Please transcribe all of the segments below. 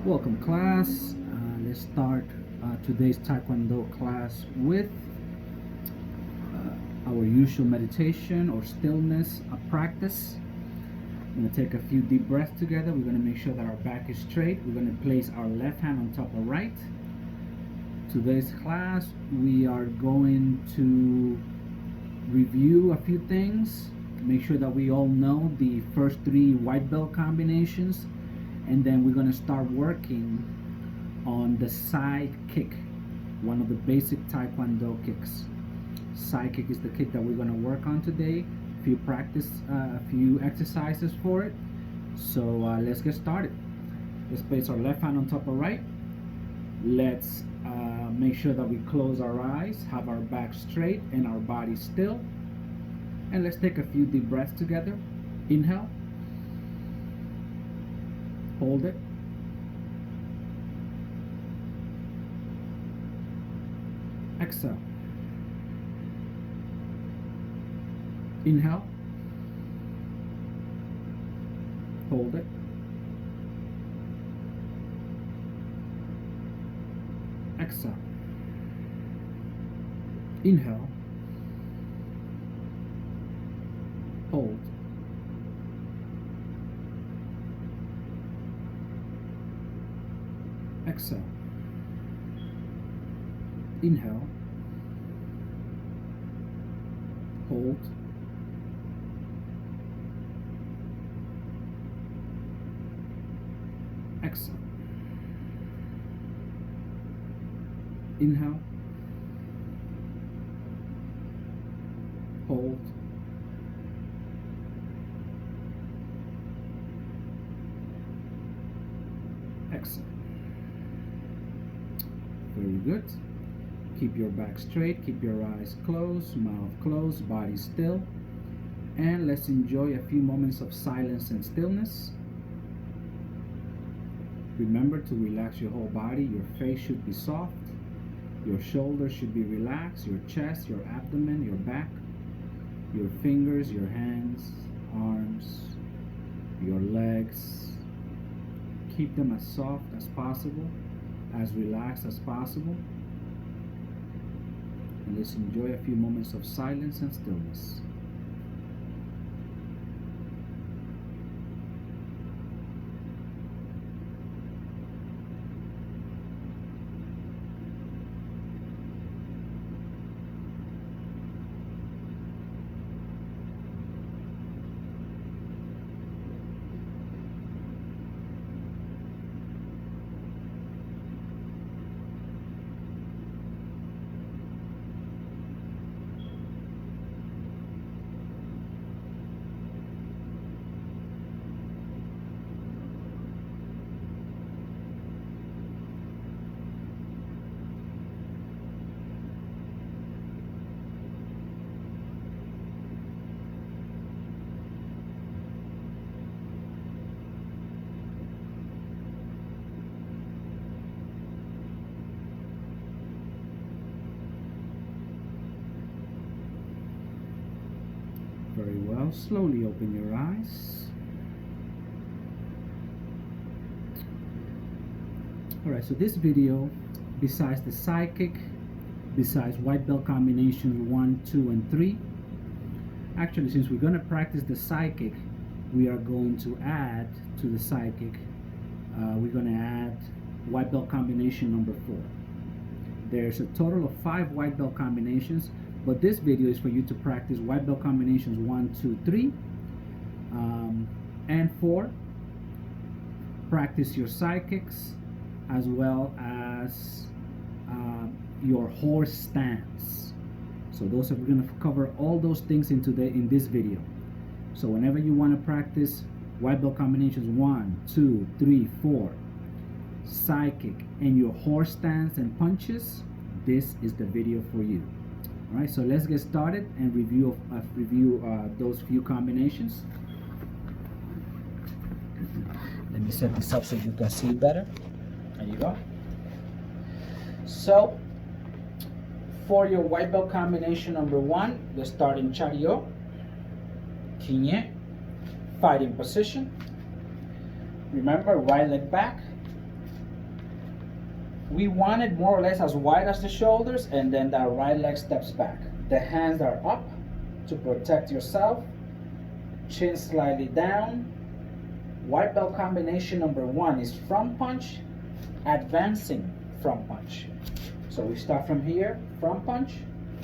Welcome class. Let's start today's Taekwondo class with our usual meditation or stillness practice. I'm going to take a few deep breaths together. We're going to make sure that our back is straight. We're going to place our left hand on top of right. Today's class we are going to review a few things. Make sure that we all know the first three white belt combinations, and then we're going to start working on the side kick, one of the basic Taekwondo kicks. Side kick is the kick that we're going to work on today. A few exercises for it. So let's get started. Let's place our left hand on top of right. Let's make sure that we close our eyes, have our back straight and our body still. And let's take a few deep breaths together. Inhale. Hold it. Exhale. Inhale. Hold it. Exhale. Inhale. Hold. Exhale. Inhale. Hold. Exhale. Inhale. Hold. Exhale. Very good. Keep your back straight, keep your eyes closed, mouth closed, body still. And let's enjoy a few moments of silence and stillness. Remember to relax your whole body. Your face should be soft. Your shoulders should be relaxed. Your chest, your abdomen, your back, your fingers, your hands, arms, your legs. Keep them as soft as possible, as relaxed as possible. And let's enjoy a few moments of silence and stillness. Very well. Slowly open your eyes. Alright, so this video, besides the side kick, besides white belt combinations 1, 2, and 3, actually, since we're going to practice the side kick, we are going to add to the side kick, we're going to add white belt combination number 4. There's a total of 5 white belt combinations, but this video is for you to practice white belt combinations 1, 2, 3, and 4. Practice your side kicks as well as your horse stance. So those are, we're going to cover all those things in this video. So whenever you want to practice white belt combinations 1, 2, 3, 4, side kick, and your horse stance and punches, this is the video for you. All right, so let's get started and review those few combinations. Let me set this up so you can see better. There you go. So for your white belt combination number 1, let's start in Chariot, Kinye, fighting position. Remember, right leg back, We want it more or less as wide as the shoulders, and then that right leg steps back. The hands are up to protect yourself. Chin slightly down. White belt combination number 1 is front punch, advancing front punch. So we start from here, front punch,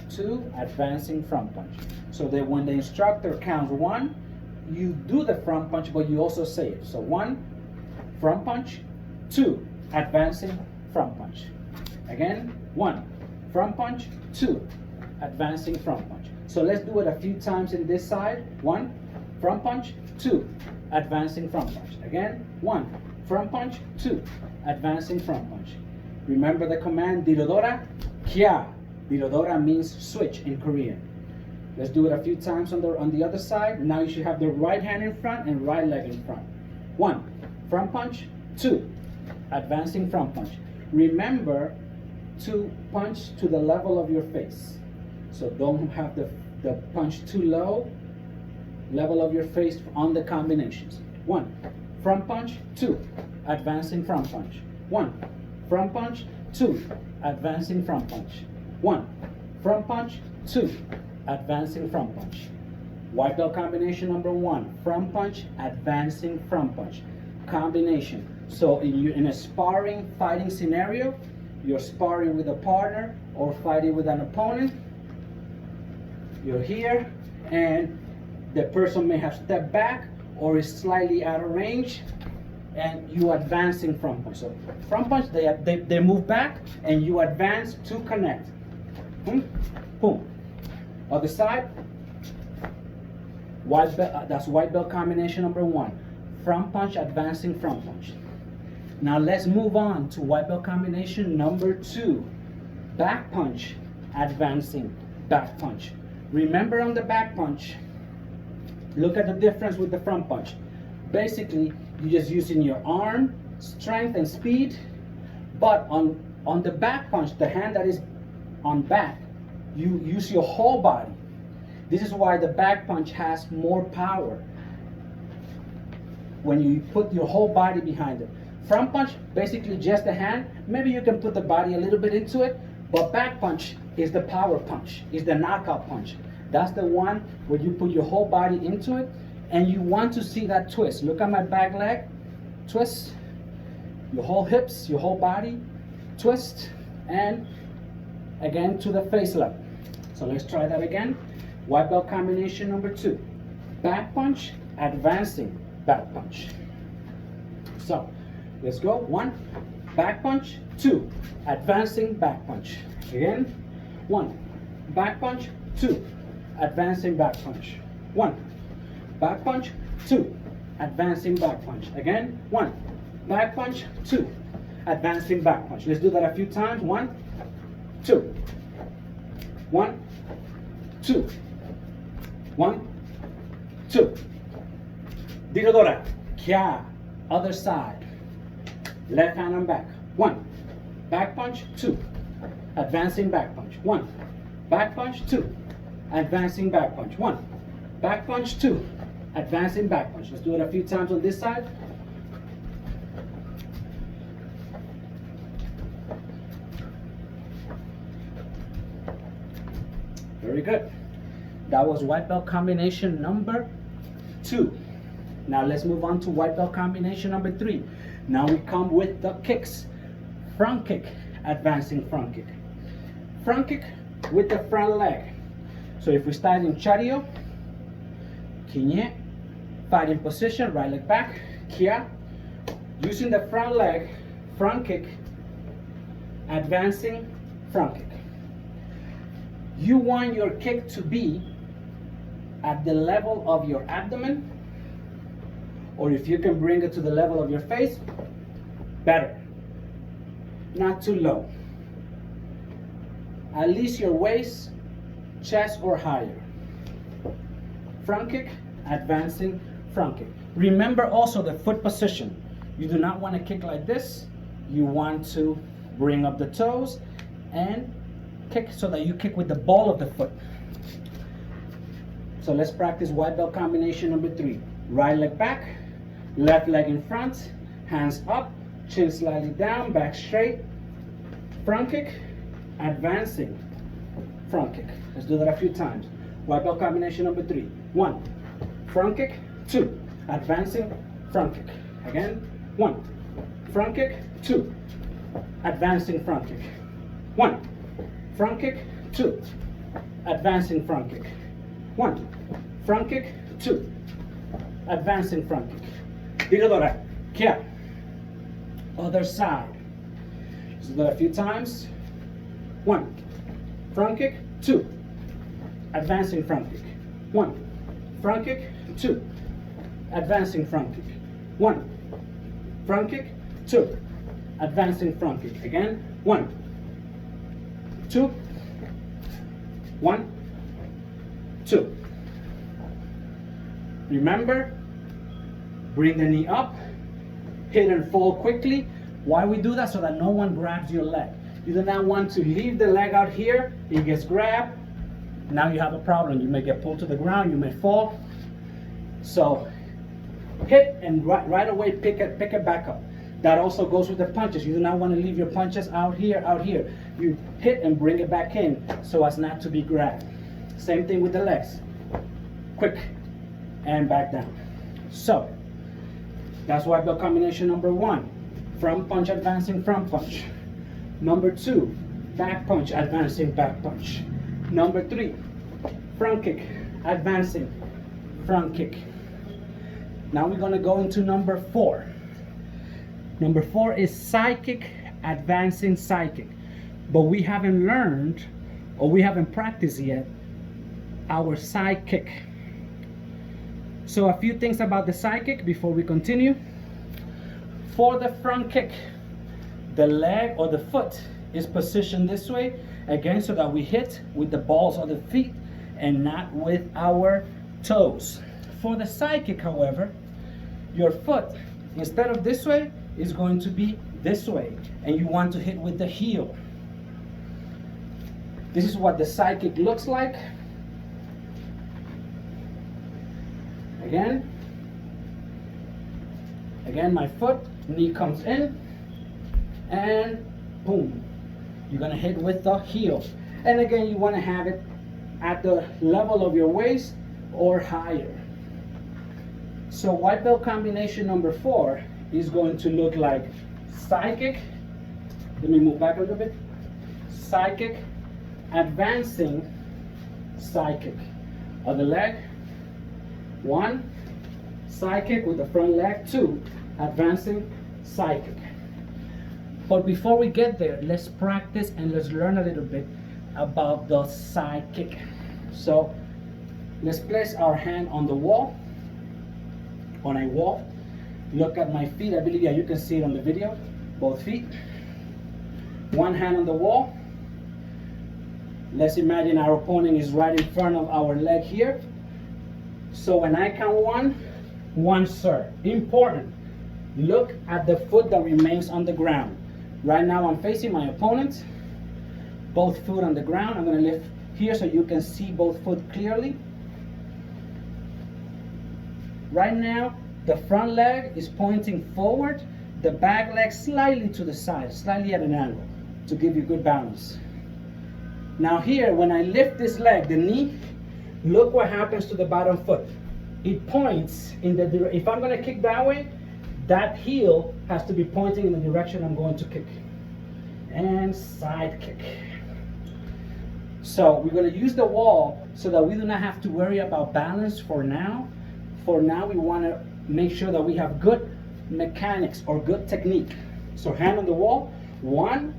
2, advancing front punch. So that when the instructor counts 1, you do the front punch, but you also say it. So 1, front punch, 2, advancing front punch. Again, 1, front punch, 2, advancing front punch. So let's do it a few times in this side. 1, front punch, 2, advancing front punch. Again, 1, front punch, 2, advancing front punch. Remember the command, Dirodora, Kya. Dirodora means switch in Korean. Let's do it a few times on the other side. Now you should have the right hand in front and right leg in front. 1, front punch, 2, advancing front punch. Remember to punch to the level of your face. So don't have the punch too low. Level of your face on the combinations. 1, front punch, 2, advancing front punch. 1, front punch, 2, advancing front punch. 1, front punch, 2, advancing front punch. White belt combination number 1, front punch, advancing front punch. Combination. So in a sparring fighting scenario, you're sparring with a partner or fighting with an opponent, you're here and the person may have stepped back or is slightly out of range, and you advancing front punch. So front punch, they move back and you advance to connect. Boom, boom. Other side, white belt, that's white belt combination number 1. Front punch, advancing front punch. Now let's move on to white belt combination number 2. Back punch, advancing back punch. Remember on the back punch, look at the difference with the front punch. Basically, you're just using your arm, strength and speed, but on the back punch, the hand that is on back, you use your whole body. This is why the back punch has more power when you put your whole body behind it. Front punch, basically just the hand. Maybe you can put the body a little bit into it, but back punch is the power punch, is the knockout punch. That's the one where you put your whole body into it, and you want to see that twist. Look at my back leg, twist, your whole hips, your whole body, twist, and again to the face level. So let's try that again. White belt combination number 2. Back punch, advancing back punch. So let's go. 1, back punch, 2, advancing back punch. Again, 1, back punch, 2, advancing back punch. 1, back punch, 2, advancing back punch. Again, 1, back punch, 2, advancing back punch. Let's do that a few times. 1, 2, 1, 2, 1, 2. Dirodora, Kya. Other side. Left hand on back. 1, back punch, 2, advancing back punch. 1, back punch, 2, advancing back punch. 1, back punch, 2, advancing back punch. Let's do it a few times on this side. Very good. That was white belt combination number 2. Now let's move on to white belt combination number 3. Now we come with the kicks. Front kick, advancing front kick. Front kick with the front leg. So if we start in Chario, Kinye, fighting position, right leg back, Kya, using the front leg, front kick, advancing front kick. You want your kick to be at the level of your abdomen, or if you can bring it to the level of your face, better. Not too low. At least your waist, chest, or higher. Front kick, advancing front kick. Remember also the foot position. You do not want to kick like this. You want to bring up the toes and kick so that you kick with the ball of the foot. So let's practice white belt combination number 3. Right leg back, left leg in front, hands up, chin slightly down, back straight, front kick, advancing front kick. Let's do that a few times. White belt combination number 3. 1, front kick, 2, advancing front kick. Again, 1, front kick, 2, advancing front kick. 1, front kick, 2, advancing front kick. 1, front kick, 2, advancing front kick. Tiradora, kia. Other side. Let's do that a few times. 1, front kick, 2, advancing front kick. 1, front kick, 2, advancing front kick. 1, front kick, 2, advancing front kick. Again, 1, 2, 1, 2. Remember, bring the knee up, hit and fall quickly. Why we do that? So that no one grabs your leg. You do not want to leave the leg out here, it gets grabbed. Now you have a problem. You may get pulled to the ground, you may fall. So hit and right away pick it back up. That also goes with the punches. You do not want to leave your punches out here, out here. You hit and bring it back in so as not to be grabbed. Same thing with the legs. Quick and back down. So that's white belt combination number 1. Front punch, advancing front punch. Number 2, back punch, advancing back punch. Number 3, front kick, advancing front kick. Now we're going to go into number 4. Number 4 is side kick, advancing side kick. But we haven't learned, or we haven't practiced yet, our side kick. So a few things about the side kick before we continue. For the front kick, the leg or the foot is positioned this way, again, so that we hit with the balls of the feet and not with our toes. For the side kick, however, your foot, instead of this way, is going to be this way, and you want to hit with the heel. This is what the side kick looks like. Again, my foot, knee comes in, and boom, you're gonna hit with the heel. And again, you want to have it at the level of your waist or higher. So white belt combination number 4 is going to look like side kick. Let me move back a little bit. Side kick, advancing side kick. Other leg, 1, side kick with the front leg, 2, advancing side kick. But before we get there, let's practice and let's learn a little bit about the side kick. So let's place our hand on the wall, on a wall. Look at my feet. I believe, yeah, you can see it on the video, both feet. One hand on the wall. Let's imagine our opponent is right in front of our leg here. So when I count 1, 1, sir. Important. Look at the foot that remains on the ground. Right now I'm facing my opponent. Both foot on the ground. I'm going to lift here so you can see both foot clearly. Right now, the front leg is pointing forward, the back leg slightly to the side, slightly at an angle to give you good balance. Now here, when I lift this leg, the knee, look what happens to the bottom foot. It points in the direction. If I'm going to kick that way, that heel has to be pointing in the direction I'm going to kick. And side kick. So we're going to use the wall so that we do not have to worry about balance for now. For now, we want to make sure that we have good mechanics or good technique. So hand on the wall, 1.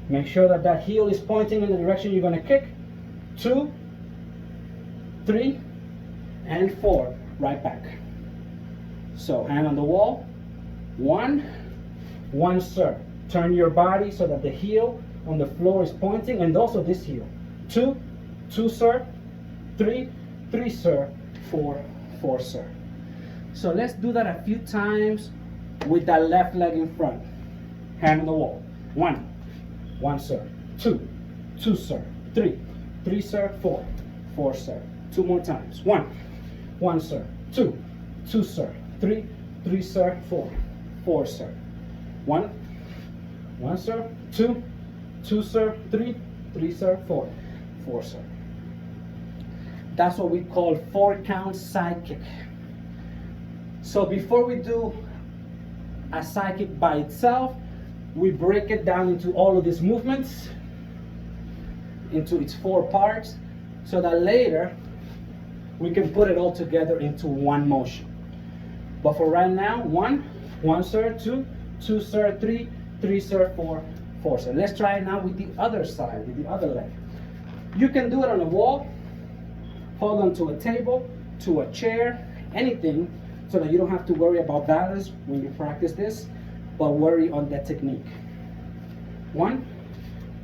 Make sure that that heel is pointing in the direction you're going to kick. 2, 3, and 4. Right back. So hand on the wall, 1, 1, sir. Turn your body so that the heel on the floor is pointing, and also this heel. 2, 2, sir. 3, 3, sir. 4, 4, sir. So let's do that a few times with that left leg in front. Hand on the wall. 1, 1, sir. 2, 2, sir. 3, 3, sir. 4, 4, sir. 2 more times. 1, 1, sir. 2, 2, sir. 3, 3, sir. 4, 4, sir. 1, 1 serve, 2, 2 serve, 3, 3 serve, 4, 4 serve. That's what we call 4-count side kick. So before we do a side kick by itself, we break it down into all of these movements, into its 4 parts, so that later we can put it all together into one motion. But for right now, 1, 1 serve, 2, 2 serve, 3, 3 serve, 4, 4 serve. Let's try it now with the other side, with the other leg. You can do it on a wall, hold on to a table, to a chair, anything, so that you don't have to worry about balance when you practice this, but worry on the technique. 1,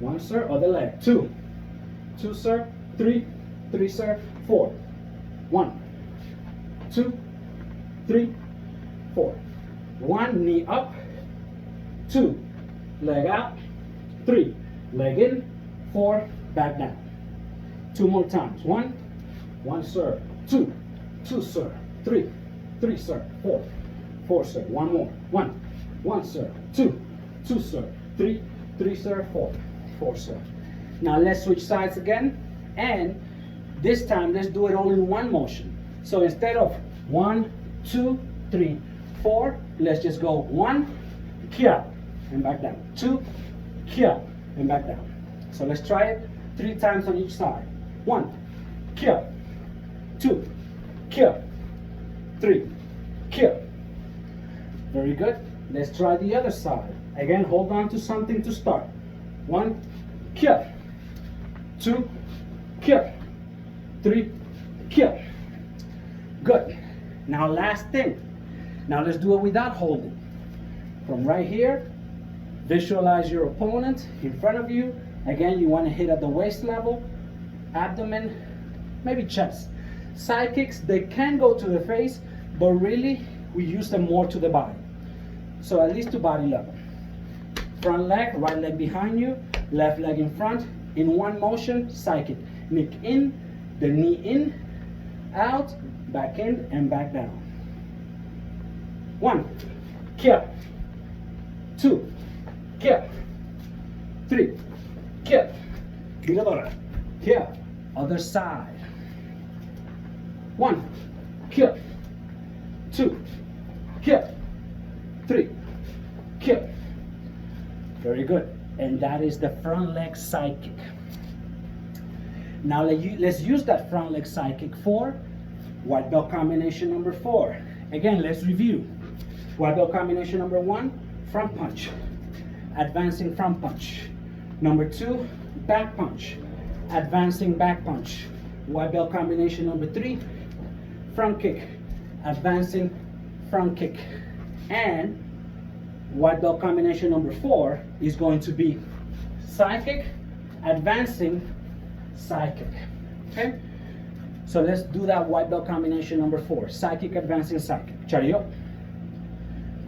1 serve, other leg, 2, 2 serve, 3, 3 serve, 4, 1, 2, 3, 4, 1, knee up, 2, leg out, 3, leg in, 4, back down. 2 more times. 1, 1 serve, 2, 2 serve, 3, 3 serve, 4, 4 serve. 1 more. 1, 1 serve, 2, 2 serve, 3, 3 serve, 4, 4 serve. Now let's switch sides again, and this time let's do it all in one motion. So instead of 1, 2, 3, 4, let's just go 1, kia, and back down. 2, kia, and back down. So let's try it 3 times on each side. 1, kia, 2, kia, 3, kia. Very good. Let's try the other side. Again, hold on to something to start. 1, kia, 2, kia, 3, kia. Good. Now last thing. Now let's do it without holding. From right here, visualize your opponent in front of you. Again, you want to hit at the waist level, abdomen, maybe chest. Side kicks, they can go to the face, but really we use them more to the body. So at least to body level. Front leg, right leg behind you, left leg in front, in one motion, side kick. Neck in, the knee in, out, back in, and back down. 1, kia, 2, kia, 3, kia, Giradora, kia, other side. 1, kia, 2, kia, 3, kia. Very good. And that is the front leg side kick. Now let's use that front leg side kick for white belt combination number 4. Again, let's review. White belt combination number 1, front punch, advancing front punch. Number 2, back punch, advancing back punch. White belt combination number 3, front kick, advancing front kick. And white belt combination number 4 is going to be side kick, advancing side kick. Okay? So let's do that white belt combination number 4. Side kick, advancing side kick. Chariot.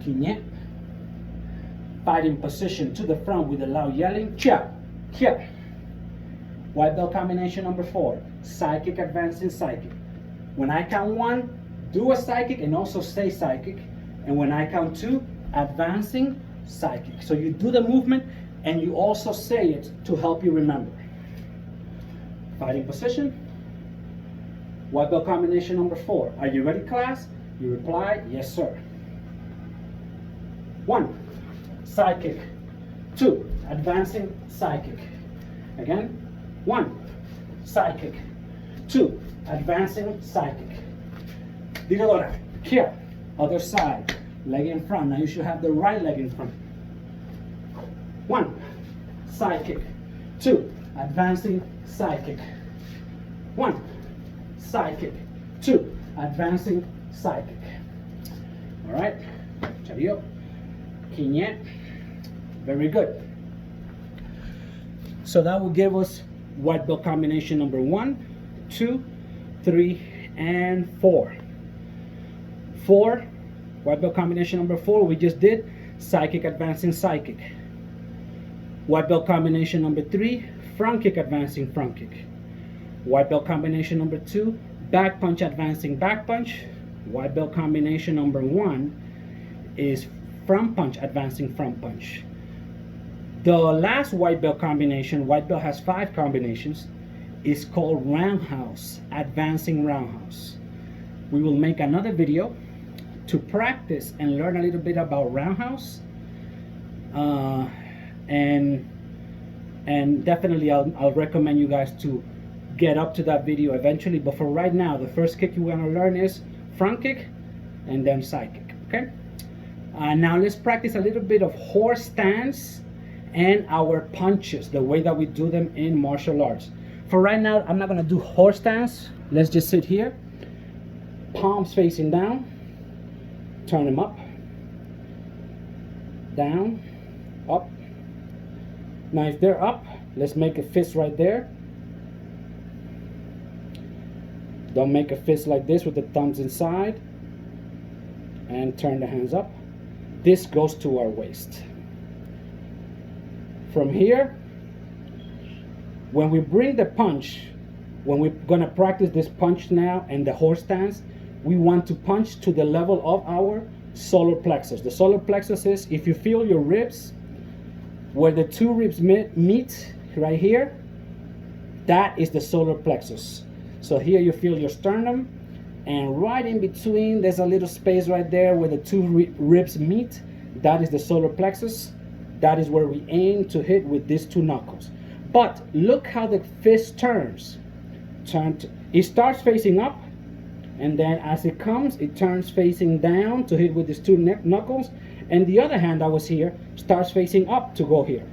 Kinyet. Fighting position to the front with a loud yelling. Chia. Kia. White belt combination number 4. Side kick, advancing side kick. When I count 1, do a side kick and also say side kick. And when I count 2, advancing side kick. So you do the movement and you also say it to help you remember. Fighting position. White belt combination number 4. Are you ready, class? You reply, yes, sir. 1, side kick. 2, advancing side kick. Again, 1, side kick. 2, advancing side kick. Diradora, here, other side, leg in front. Now you should have the right leg in front. 1, side kick. 2, advancing side kick. 1, side kick. 2, advancing side kick. All right, chariot, kinyet. Very good. So that will give us white belt combination number 1, 2, 3, and 4. 4, white belt combination number 4, we just did side kick, advancing side kick. White belt combination number 3, front kick, advancing front kick. White belt combination number 2, back punch, advancing back punch. White belt combination number 1 is front punch, advancing front punch. The last white belt combination, white belt has 5 combinations, is called roundhouse, advancing roundhouse. We will make another video to practice and learn a little bit about roundhouse, and definitely I'll recommend you guys to get up to that video eventually. But for right now, the first kick you want to learn is front kick and then side kick. Okay. Now let's practice a little bit of horse stance and our punches, the way that we do them in martial arts. For right now, I'm not gonna do horse stance. Let's just sit here, palms facing down, turn them up, down, up. Now if they're up, let's make a fist right there. Don't make a fist like this with the thumbs inside, and turn the hands up. This goes to our waist. From here, when we bring the punch, when we're gonna practice this punch now and the horse stance, we want to punch to the level of our solar plexus. The solar plexus is, if you feel your ribs, where the 2 ribs meet right here, that is the solar plexus. So here you feel your sternum, and right in between there's a little space right there where the 2 ribs meet. That is the solar plexus. That is where we aim to hit with these 2 knuckles. But look how the fist turns. It starts facing up, and then as it comes, it turns facing down to hit with these 2 knuckles. And the other hand that was here starts facing up to go here.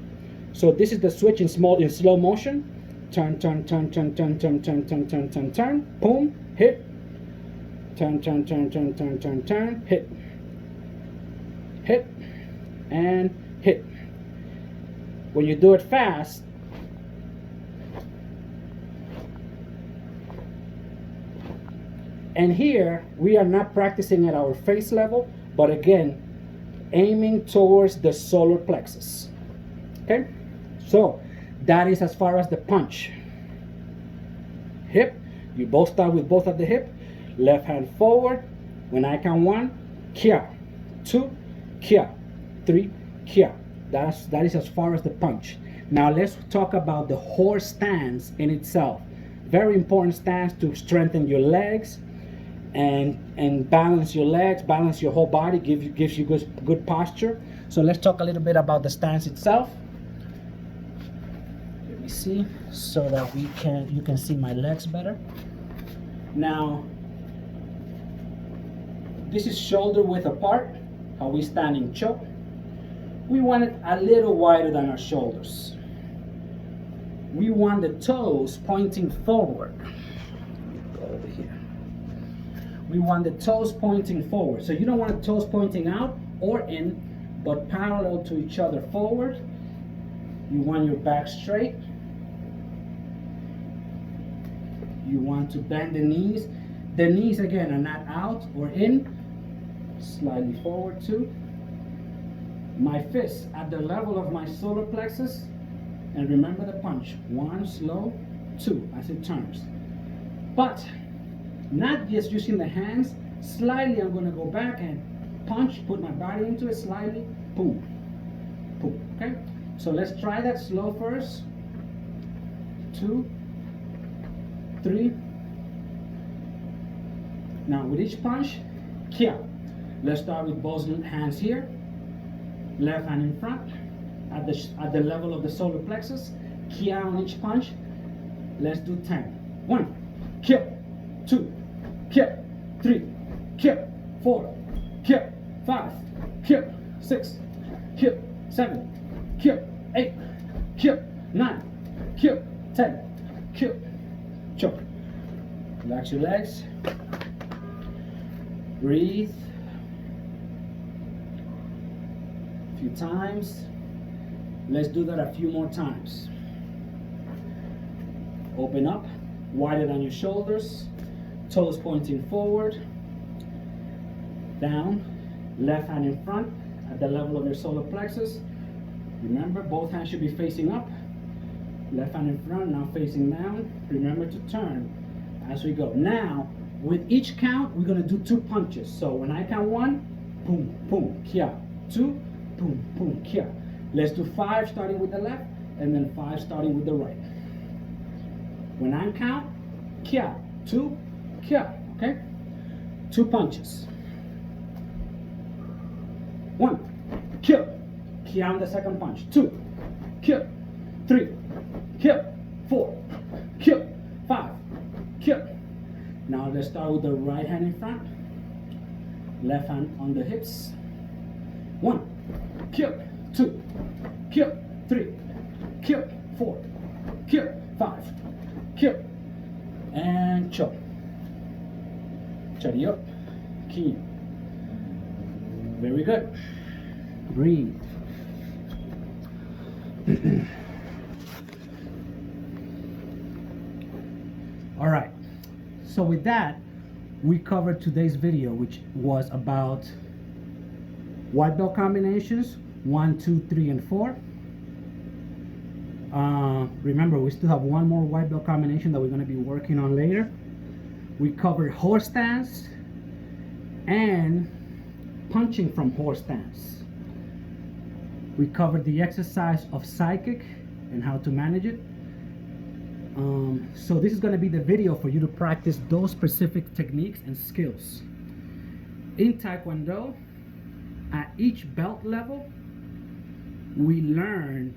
So this is the switch in slow motion. Turn, turn, turn, turn, turn, turn, turn, turn, turn, turn, turn, boom, hit. Turn, turn, turn, turn, turn, turn, turn, hit. Hit, and hit. When you do it fast, and here we are not practicing at our face level, but again, aiming towards the solar plexus. Okay, so that is as far as the punch. Hip, you both start with both at the hip. Left hand forward. When I count 1, kia, 2, kia, 3, kia. That is as far as the punch. Now let's talk about the horse stance in itself. Very important stance to strengthen your legs and balance your legs, balance your whole body, gives you good posture. So let's talk a little bit about the stance itself. Let me see so that you can see my legs better. Now this is shoulder width apart, how we stand in choke. We want it a little wider than our shoulders. We want the toes pointing forward. Go over here. We want the toes pointing forward. So you don't want the toes pointing out or in, but parallel to each other forward. You want your back straight. You want to bend the knees. The knees again are not out or in. Slightly forward too. My fists at the level of my solar plexus, and remember the punch. 1, slow, 2 as it turns. But not just using the hands. Slightly I'm going to go back and punch, put my body into it slightly. Boom, boom. Okay, so let's try that slow first. 2, 3. Now with each punch, kia. Let's start with both hands here. Left hand in front at the level of the solar plexus. Kia on each punch. Let's do 10. 1, kia, 2, kia, 3, kia, 4, kia, 5, kia, 6, kia, 7, kia, 8, kia, 9, kia, 10, kia. Choke. Relax your legs. Breathe. A few times. Let's do that a few more times. Open up, wider than your shoulders, toes pointing forward, down, left hand in front at the level of your solar plexus. Remember, both hands should be facing up, left hand in front, now facing down. Remember to turn as we go. Now, with each count, we're going to do 2 punches. So when I count 1, boom, boom, kia. 2, boom, boom, kia. Let's do 5 starting with the left, and then 5 starting with the right. When I count, kia, 2, kia, okay? 2 punches. 1, kia, kia on the second punch. 2, kia, 3, kia, 4, kia, 5, kia. Now let's start with the right hand in front, left hand on the hips. 1, kia, 2, kia, 3, kia, 4, kia, 5, kia, and chop. Chari up, ki. Very good. Breathe. All right. So with that, we covered today's video, which was about white belt combinations 1, 2, 3, and 4. Remember, we still have one more white belt combination that we're going to be working on later. We covered horse stance and punching from horse stance. We covered the exercise of psychic and how to manage it. So this is going to be the video for you to practice those specific techniques and skills. In Taekwondo, at each belt level, we learn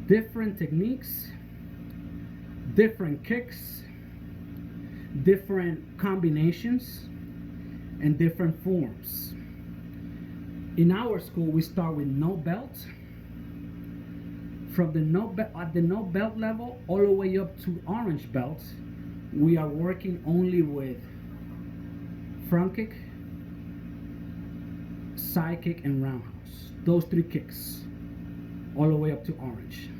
different techniques, different kicks, different combinations, and different forms. In our school, we start with no belt. From the no belt level all the way up to orange belt, we are working only with front kick, side kick, and roundhouse. Those 3 kicks all the way up to orange.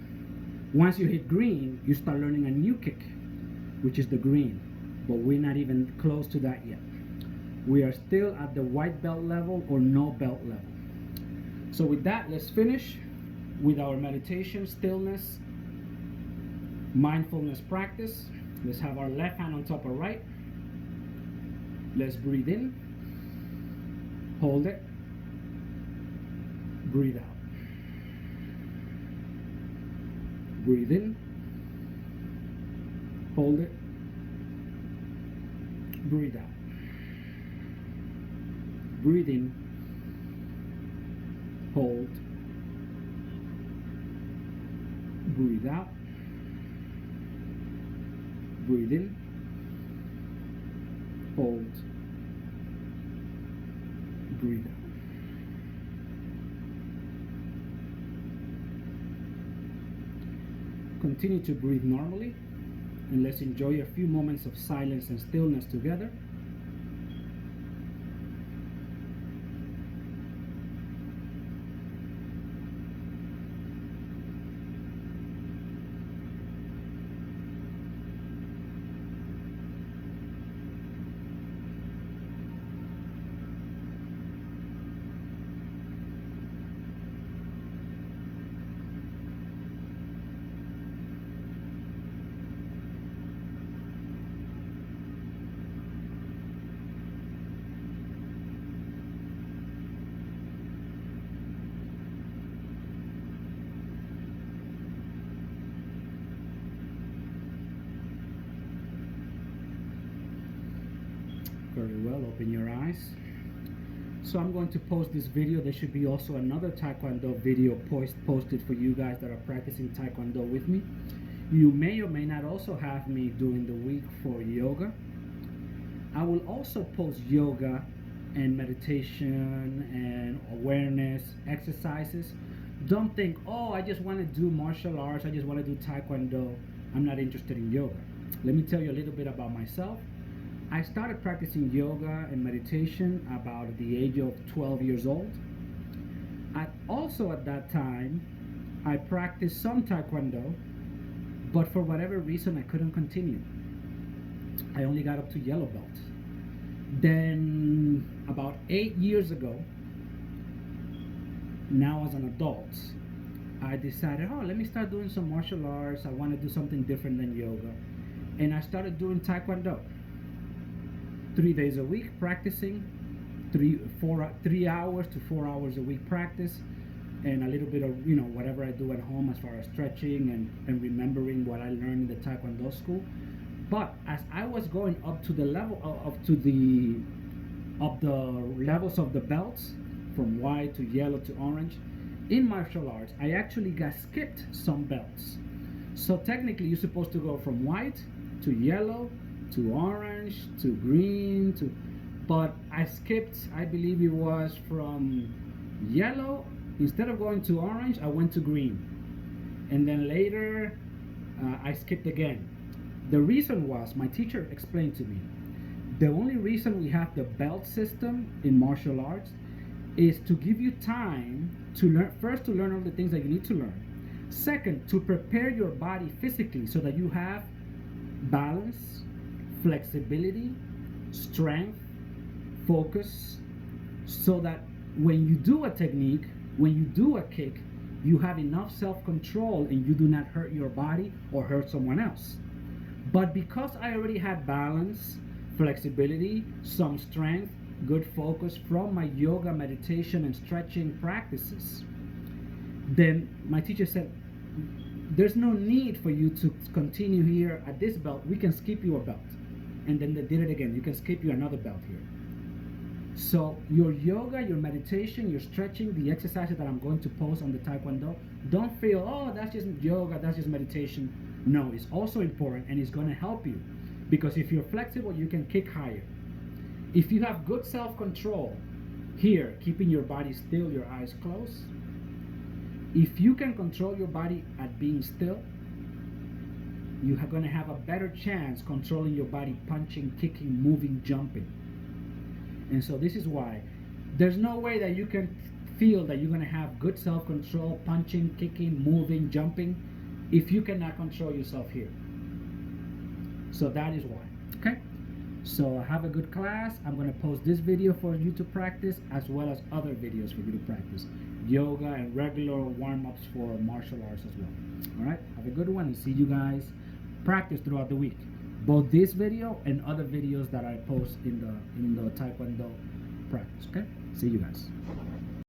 Once you hit green, you start learning a new kick, which is the green, but we're not even close to that yet. We are still at the white belt level or no belt level. So with that, let's finish with our meditation, stillness, mindfulness practice. Let's have our left hand on top of right. Let's breathe in, hold it, breathe out. Breathe in, hold it, breathe out. Breathe in, hold, breathe out. Breathe in, hold, breathe out. Continue to breathe normally, and let's enjoy a few moments of silence and stillness together. Very well, open your eyes. So I'm going to post this video. There should be also another Taekwondo video posted for you guys that are practicing Taekwondo with me. You may or may not also have me during the week for yoga. I will also post yoga and meditation and awareness exercises. Don't think, oh, I just want to do martial arts, I just want to do Taekwondo, I'm not interested in yoga. Let me tell you a little bit about myself. I started practicing yoga and meditation about the age of 12 years old. Also at that time, I practiced some Taekwondo, but for whatever reason I couldn't continue. I only got up to yellow belt. Then about 8 years ago, now as an adult, I decided, oh, let me start doing some martial arts. I want to do something different than yoga. And I started doing Taekwondo. 3 days a week practicing, 3 hours to 4 hours a week practice. and a little bit of, you know, whatever I do at home as far as stretching and remembering what I learned in the Taekwondo school. But as I was going up to the level of the levels of the belts, from white to yellow to orange, in martial arts, I actually got skipped some belts. So technically, you're supposed to go from white to yellow to orange to green to, but I skipped, I believe it was from yellow. Instead of going to orange, I went to green, and then later I skipped again. The reason was, my teacher explained to me, the only reason we have the belt system in martial arts is to give you time to learn, first to learn all the things that you need to learn, second to prepare your body physically so that you have balance, flexibility, strength, focus, so that when you do a technique, when you do a kick, you have enough self-control and you do not hurt your body or hurt someone else. But because I already had balance, flexibility, some strength, good focus from my yoga, meditation, and stretching practices, then my teacher said, there's no need for you to continue here at this belt. We can skip you a belt. And then they did it again. You can skip you another belt here. So your yoga, your meditation, your stretching, the exercises that I'm going to post on the Taekwondo, don't feel, oh, that's just yoga, that's just meditation. No, it's also important, and it's going to help you. Because if you're flexible, you can kick higher. If you have good self-control here, keeping your body still, your eyes closed, if you can control your body at being still, you are going to have a better chance controlling your body, punching, kicking, moving, jumping. And so this is why there's no way that you can feel that you're going to have good self-control, punching, kicking, moving, jumping, if you cannot control yourself here. So that is why. Okay? So have a good class. I'm going to post this video for you to practice, as well as other videos for you to practice yoga and regular warm-ups for martial arts as well. All right? Have a good one, and see you guys practice throughout the week. Both this video and other videos that I post in the Taekwondo practice. Okay? See you guys.